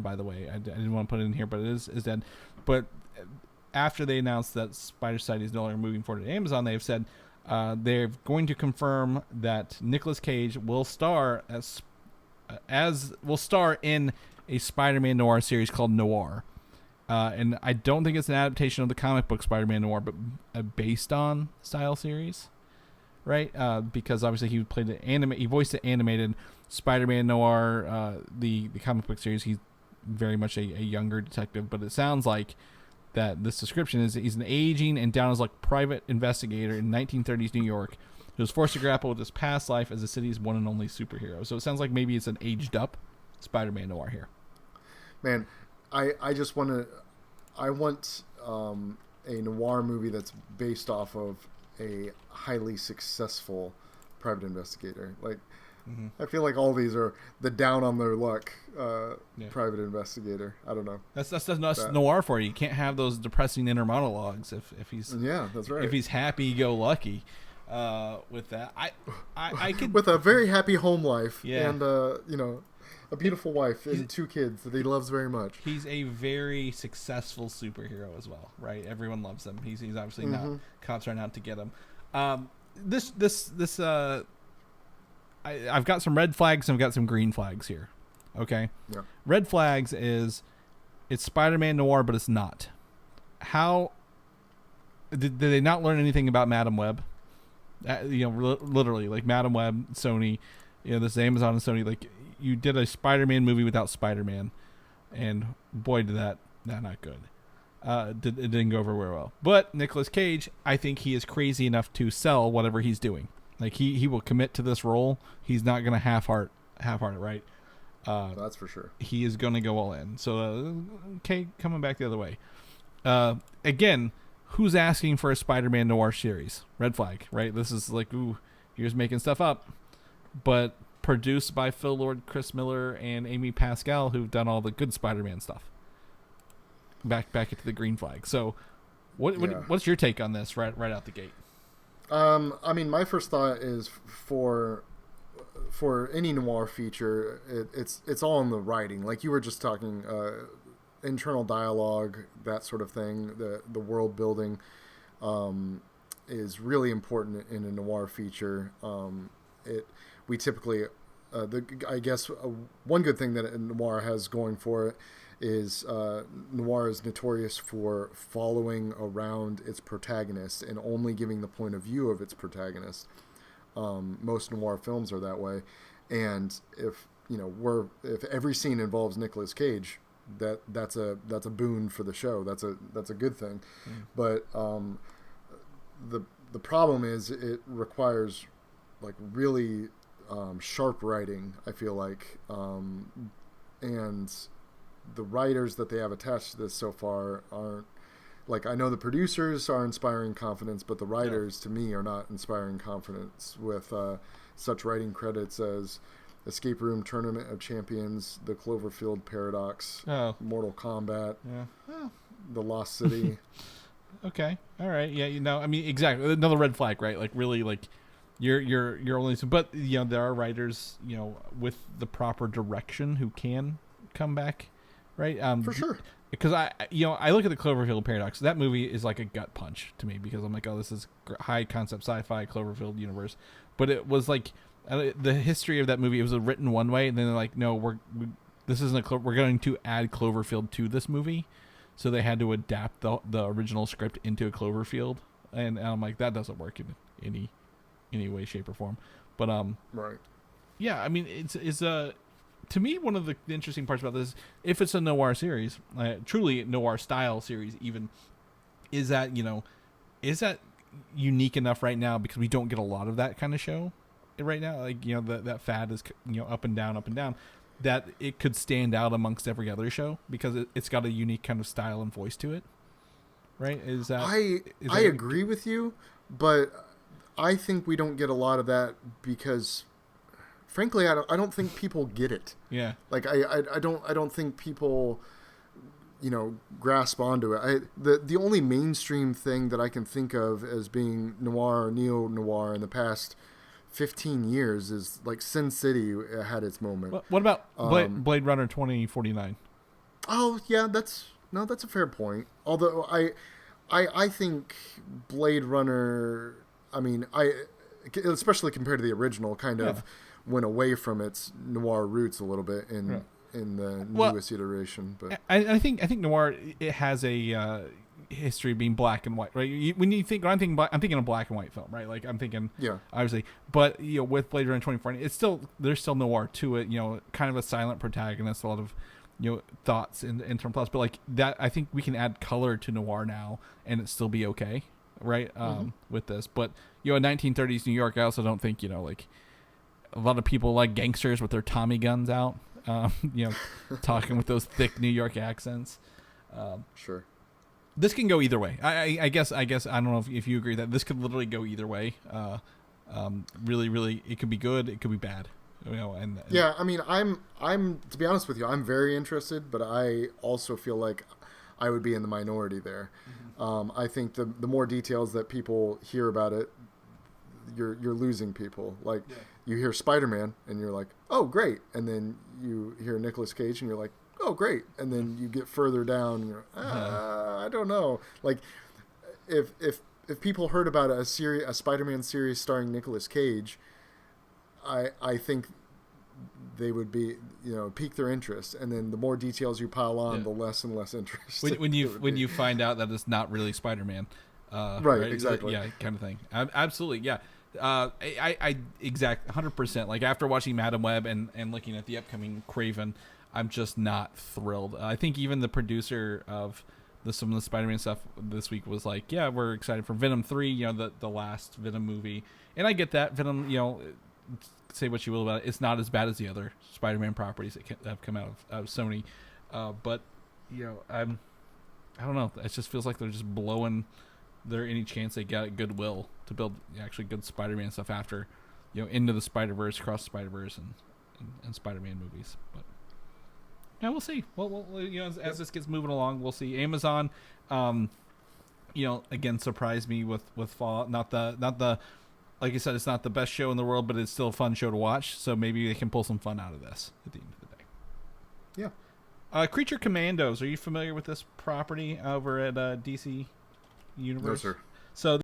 by the way. I didn't want to put it in here, but it is dead. But after they announced that Spider Society is no longer moving forward to Amazon, they've said they're going to confirm that Nicolas Cage will star will star in a Spider-Man Noir series called Noir. And I don't think it's an adaptation of the comic book Spider-Man Noir, but a based on style series, right? Because obviously he voiced the animated Spider-Man Noir, the comic book series. He's very much a younger detective, but it sounds like that this description is he's an aging and down as like private investigator in 1930s New York who was forced to grapple with his past life as the city's one and only superhero. So it sounds like maybe it's an aged up Spider-Man Noir here. Man, I just want to, I want a noir movie that's based off of a highly successful private investigator. Like, I feel like all these are the down on their luck private investigator. I don't know. That's noir for you. You can't have those depressing inner monologues if he's that's right. If he's happy go lucky with that. I could with a very happy home life and a beautiful wife and 2 kids that he loves very much. He's a very successful superhero as well, right? Everyone loves him. He's obviously not cops aren't out to get him. I've got some red flags and I've got some green flags here. Okay. Yeah. Red flags is it's Spider-Man Noir, but it's not. How did they not learn anything about Madam Web? Literally, like Madam Web, Sony, this is Amazon and Sony. Like, you did a Spider-Man movie without Spider-Man, and boy, did that not good. It didn't go over very well. But Nicolas Cage, I think he is crazy enough to sell whatever he's doing. Like he will commit to this role. He's not going to half-heart it, right? That's for sure. He is going to go all in. So, okay, coming back the other way. Again, who's asking for a Spider-Man Noir series? Red flag, right? This is like, ooh, here's making stuff up. But produced by Phil Lord, Chris Miller, and Amy Pascal, who've done all the good Spider-Man stuff. Back into the green flag. So, what's your take on this right out the gate? I mean, my first thought is for any noir feature, it's all in the writing. Like you were just talking, internal dialogue, that sort of thing. The world building is really important in a noir feature. We typically, I guess one good thing that noir has going for it is noir is notorious for following around its protagonist and only giving the point of view of its protagonist. Most noir films are that way, and if every scene involves Nicolas Cage, that's a boon for the show. That's a good thing. But the problem is it requires like really sharp writing, I feel like, and the writers that they have attached to this so far aren't, like, I know the producers are inspiring confidence, but the writers to me are not inspiring confidence with such writing credits as Escape Room, Tournament of Champions, The Cloverfield Paradox, Mortal Kombat, The Lost City. Okay, all right, yeah, I mean, exactly, another red flag, right? Like, really, like, you're only, but there are writers with the proper direction who can come back, right? For sure. Because I look at the Cloverfield Paradox. That movie is like a gut punch to me because I'm like, oh, this is high concept sci-fi Cloverfield universe, but it was like the history of that movie. It was written one way, and then they're like, no, this isn't we're going to add Cloverfield to this movie, so they had to adapt the original script into a Cloverfield, and I'm like, that doesn't work in any way, shape, or form. But right, yeah, I mean, it's to me, one of the interesting parts about this, if it's a noir series, truly noir style series, even, is that unique enough right now because we don't get a lot of that kind of show right now. Like that fad is up and down, that it could stand out amongst every other show because it's got a unique kind of style and voice to it. Right? I agree with you, but I think we don't get a lot of that because, frankly, I don't think people get it. Yeah. Like I don't think people, grasp onto it. The only mainstream thing that I can think of as being noir or neo noir in the past 15 years is like Sin City had its moment. What about Blade Runner 2049? Oh yeah, that's a fair point. Although I think Blade Runner. I mean, especially compared to the original, kind Yeah. of went away from its noir roots a little bit Right. in the Well, newest iteration. But I think noir, it has a history of being black and white, right? When I'm thinking black, I'm thinking a black and white film, right? Like I'm thinking, yeah, obviously, but with Blade Runner 2040, there's still noir to it. Kind of a silent protagonist, a lot of thoughts in term plots, but like that, I think we can add color to noir now and it still be okay, right? With this, but in 1930s New York, I also don't think like a lot of people like gangsters with their Tommy guns out, talking with those thick New York accents. sure. This can go either way. I guess I don't know if you agree that this could literally go either way. Really, really, it could be good. It could be bad. And Yeah, I mean, I'm to be honest with you, I'm very interested, but I also feel like I would be in the minority there. I think the more details that people hear about it, you're losing people. Like you hear Spider-Man and you're like, oh great, and then you hear Nicolas Cage and you're like, oh great, and then you get further down and you're I don't know. Like if people heard about a Spider-Man series starring Nicolas Cage, I think they would be pique their interest, and then the more details you pile on, the less and less interest. When you find out that it's not really Spider-Man, right, exactly, yeah, kind of thing. Absolutely, yeah. I exact 100%. Like after watching Madam Web and looking at the upcoming Craven, I'm just not thrilled. I think even the producer of some of the Spider-Man stuff this week was like, yeah, we're excited for Venom 3, the last Venom movie, and I get that Venom, say what you will about it, it's not as bad as the other Spider-Man properties that have come out of Sony, but I don't know, it just feels like they're just blowing any chance they get goodwill to build actually good Spider-Man stuff after Into the Spider-Verse, Across the Spider-Verse, and Spider-Man movies. But yeah, we'll see. Well, as this gets moving along, we'll see. Amazon, again, surprised me with Fallout. Not the like I said, it's not the best show in the world, but it's still a fun show to watch. So maybe they can pull some fun out of this at the end of the day. Yeah. Creature Commandos. Are you familiar with this property over at DC Universe? No, sir. So